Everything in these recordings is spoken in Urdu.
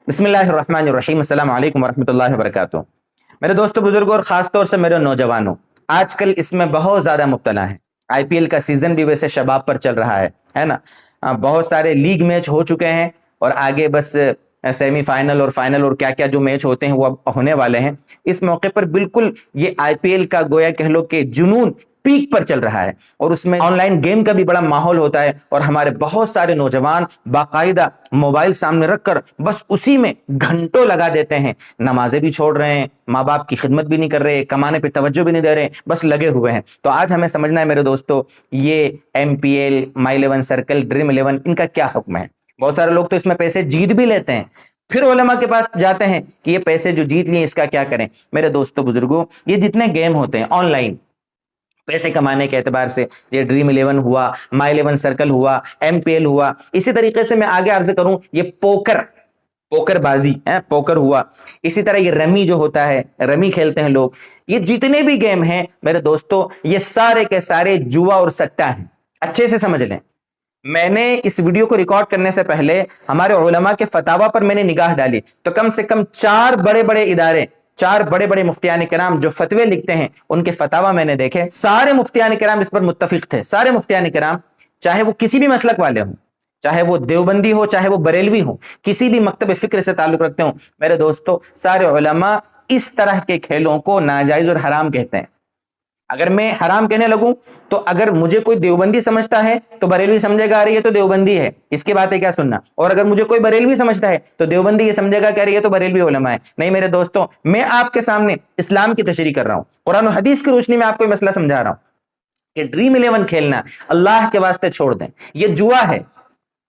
بسم اللہ الرحمن الرحیم، السلام علیکم ورحمۃ اللہ وبرکاتہ۔ میرے دوستوں، بزرگوں اور خاص طور سے میرے نوجوانوں، آج کل اس میں بہت زیادہ مبتلا ہیں۔ آئی پی ایل کا سیزن بھی ویسے شباب پر چل رہا ہے نا۔ بہت سارے لیگ میچ ہو چکے ہیں اور آگے بس سیمی فائنل اور فائنل اور کیا کیا جو میچ ہوتے ہیں وہ اب ہونے والے ہیں۔ اس موقع پر بالکل یہ آئی پی ایل کا گویا کہہ لو کہ جنون پیک پر چل رہا ہے، اور اس میں آن لائن گیم کا بھی بڑا ماحول ہوتا ہے، اور ہمارے بہت سارے نوجوان باقاعدہ موبائل سامنے رکھ کر بس اسی میں گھنٹوں لگا دیتے ہیں۔ نمازیں بھی چھوڑ رہے ہیں، ماں باپ کی خدمت بھی نہیں کر رہے، کمانے پہ توجہ بھی نہیں دے رہے، بس لگے ہوئے ہیں۔ تو آج ہمیں سمجھنا ہے میرے دوستو، یہ ایم پی ایل، مائی 11 سرکل، ڈریم 11 ان کا کیا حکم ہے۔ بہت سارے لوگ تو اس میں پیسے جیت بھی لیتے ہیں، پھر علماء کے پاس جاتے ہیں کہ یہ پیسے جو جیت لیے اس کا کیا کریں۔ میرے دوستو بزرگوں، یہ جتنے گیم ہوتے ہیں آن لائن پیسے کمانے کے اعتبار سے، یہ ڈریم 11 ہوا، مائی 11 سرکل ہوا، ایم پی ایل ہوا، اسی طریقے سے میں آگے عرض کروں یہ پوکر بازی ہے، پوکر ہوا، اسی طرح یہ رمی جو ہوتا ہے، رمی کھیلتے ہیں لوگ۔ یہ جتنے بھی گیم ہیں میرے دوستو، یہ سارے کے سارے جوا اور سٹا ہیں۔ اچھے سے سمجھ لیں، میں نے اس ویڈیو کو ریکارڈ کرنے سے پہلے ہمارے علماء کے فتاوا پر میں نے نگاہ ڈالی، تو کم سے کم چار بڑے بڑے مفتیان کرام جو فتوے لکھتے ہیں ان کے فتاوا میں نے دیکھے، سارے مفتیان کرام اس پر متفق تھے۔ سارے مفتیان کرام، چاہے وہ کسی بھی مسلک والے ہوں، چاہے وہ دیوبندی ہو، چاہے وہ بریلوی ہو، کسی بھی مکتب فکر سے تعلق رکھتے ہوں، میرے دوستو سارے علماء اس طرح کے کھیلوں کو ناجائز اور حرام کہتے ہیں۔ اگر میں حرام کہنے لگوں تو اگر مجھے کوئی دیوبندی سمجھتا ہے تو بریلوی سمجھے گا یہ تو دیوبندی ہے، اس کی باتیں کیا سننا، اور اگر مجھے کوئی بریلوی سمجھتا ہے تو دیوبندی یہ سمجھے گا کہ یہ تو بریلوی علماء ہے۔ نہیں میرے دوستوں، میں آپ کے سامنے اسلام کی تشریح کر رہا ہوں، قرآن و حدیث کی روشنی میں آپ کو یہ مسئلہ سمجھا رہا ہوں کہ ڈریم 11 کھیلنا اللہ کے واسطے چھوڑ دیں، یہ جوا ہے۔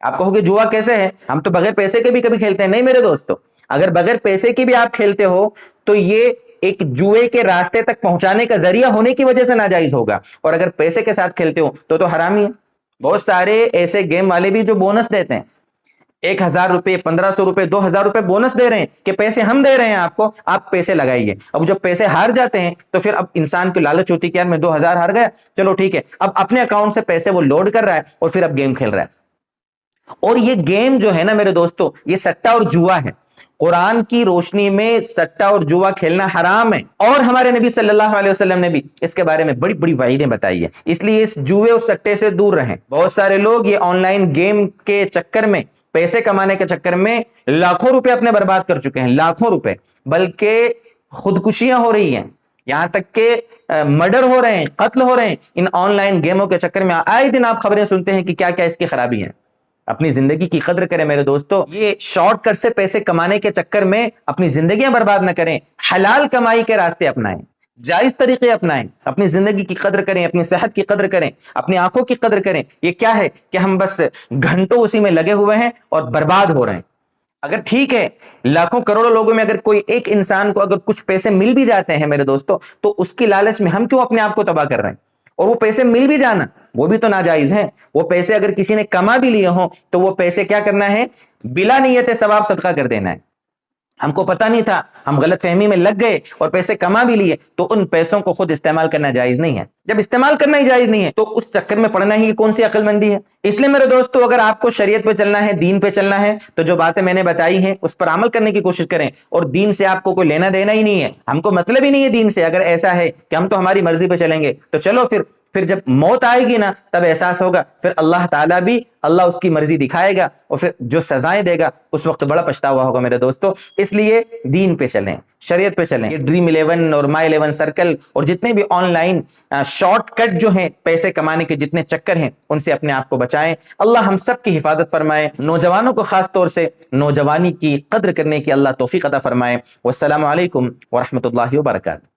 آپ کہو گے جوا کیسے ہے، ہم تو بغیر پیسے کے بھی کبھی کھیلتے ہیں۔ نہیں میرے دوستو، اگر بغیر پیسے کے بھی آپ کھیلتے ہو تو یہ ایک جوئے کے راستے تک پہنچانے کا ذریعہ ہونے کی وجہ سے ناجائز ہوگا، اور اگر پیسے کے ساتھ کھیلتے ہو تو حرامی ہے۔ بہت سارے ایسے گیم والے بھی جو بونس دیتے ہیں، 1000 روپے، 1500 روپے، 2000 روپے بونس دے رہے ہیں کہ پیسے ہم دے رہے ہیں آپ کو، آپ پیسے لگائیے۔ اب جب پیسے ہار جاتے ہیں تو پھر اب انسان کی لالچ ہوتی ہے کہ یار میں 2000 ہار گیا، چلو ٹھیک ہے، اب اپنے اکاؤنٹ سے پیسے وہ لوڈ کر رہا ہے اور پھر اب گیم کھیل رہا ہے۔ اور یہ گیم جو ہے نا میرے دوستو، یہ سٹا اور جوا ہے۔ قرآن کی روشنی میں سٹا اور جوا کھیلنا حرام ہے، اور ہمارے نبی صلی اللہ علیہ وسلم نے بھی اس کے بارے میں بڑی بڑی وعیدیں بتائی ہیں۔ اس لیے اس جوے اور سٹے سے دور رہیں۔ بہت سارے لوگ یہ آن لائن گیم کے چکر میں، پیسے کمانے کے چکر میں لاکھوں روپے اپنے برباد کر چکے ہیں، لاکھوں روپے، بلکہ خودکشیاں ہو رہی ہیں، یہاں تک کہ مرڈر ہو رہے ہیں، قتل ہو رہے ہیں ان آن لائن گیموں کے چکر میں۔ آئے دن آپ خبریں سنتے ہیں کہ کیا کیا اس کی خرابی ہے۔ اپنی زندگی کی قدر کریں میرے دوستو، یہ شارٹ کٹ سے پیسے کمانے کے چکر میں اپنی زندگیاں برباد نہ کریں، حلال کمائی کے راستے اپنائیں، جائز طریقے اپنائیں، اپنی زندگی کی قدر کریں، اپنی صحت کی قدر کریں، اپنی آنکھوں کی قدر کریں۔ یہ کیا ہے کہ ہم بس گھنٹوں اسی میں لگے ہوئے ہیں اور برباد ہو رہے ہیں۔ اگر ٹھیک ہے، لاکھوں کروڑوں لوگوں میں اگر کوئی ایک انسان کو اگر کچھ پیسے مل بھی جاتے ہیں میرے دوستو، تو اس کی لالچ میں ہم کیوں اپنے آپ کو تباہ کر رہے ہیں؟ اور وہ پیسے مل بھی جانا وہ بھی تو ناجائز ہیں۔ وہ پیسے اگر کسی نے کما بھی لیے ہوں تو وہ پیسے کیا کرنا ہے؟ بلا نیت ثواب صدقہ کر دینا ہے۔ ہم کو پتہ نہیں تھا، ہم غلط فہمی میں لگ گئے اور پیسے کما بھی لیے، تو ان پیسوں کو خود استعمال کرنا جائز نہیں ہے۔ جب استعمال کرنا ہی جائز نہیں ہے تو اس چکر میں پڑنا ہی کون سی عقل مندی ہے؟ اس لیے میرے دوستو، اگر آپ کو شریعت پہ چلنا ہے، دین پہ چلنا ہے، تو جو باتیں میں نے بتائی ہیں اس پر عمل کرنے کی کوشش کریں، اور دین سے آپ کو کوئی لینا دینا ہی نہیں ہے، ہم کو مطلب ہی نہیں ہے دین سے۔ اگر ایسا ہے کہ ہم تو ہماری مرضی پہ چلیں گے تو چلو پھر جب موت آئے گی نا تب احساس ہوگا، پھر اللہ تعالیٰ بھی اس کی مرضی دکھائے گا، اور پھر جو سزائیں دے گا اس وقت بڑا پچھتاوا ہوگا میرے دوستو۔ اس لیے دین پہ چلیں، شریعت پہ چلیں۔ یہ ڈریم 11 اور مائی 11 سرکل اور جتنے بھی آن لائن شارٹ کٹ جو ہیں پیسے کمانے کے جتنے چکر ہیں، ان سے اپنے آپ کو بچائیں۔ اللہ ہم سب کی حفاظت فرمائے، نوجوانوں کو خاص طور سے نوجوانی کی قدر کرنے کی اللہ توفیق عطا فرمائے۔ والسلام علیکم ورحمۃ اللہ وبرکاتہ۔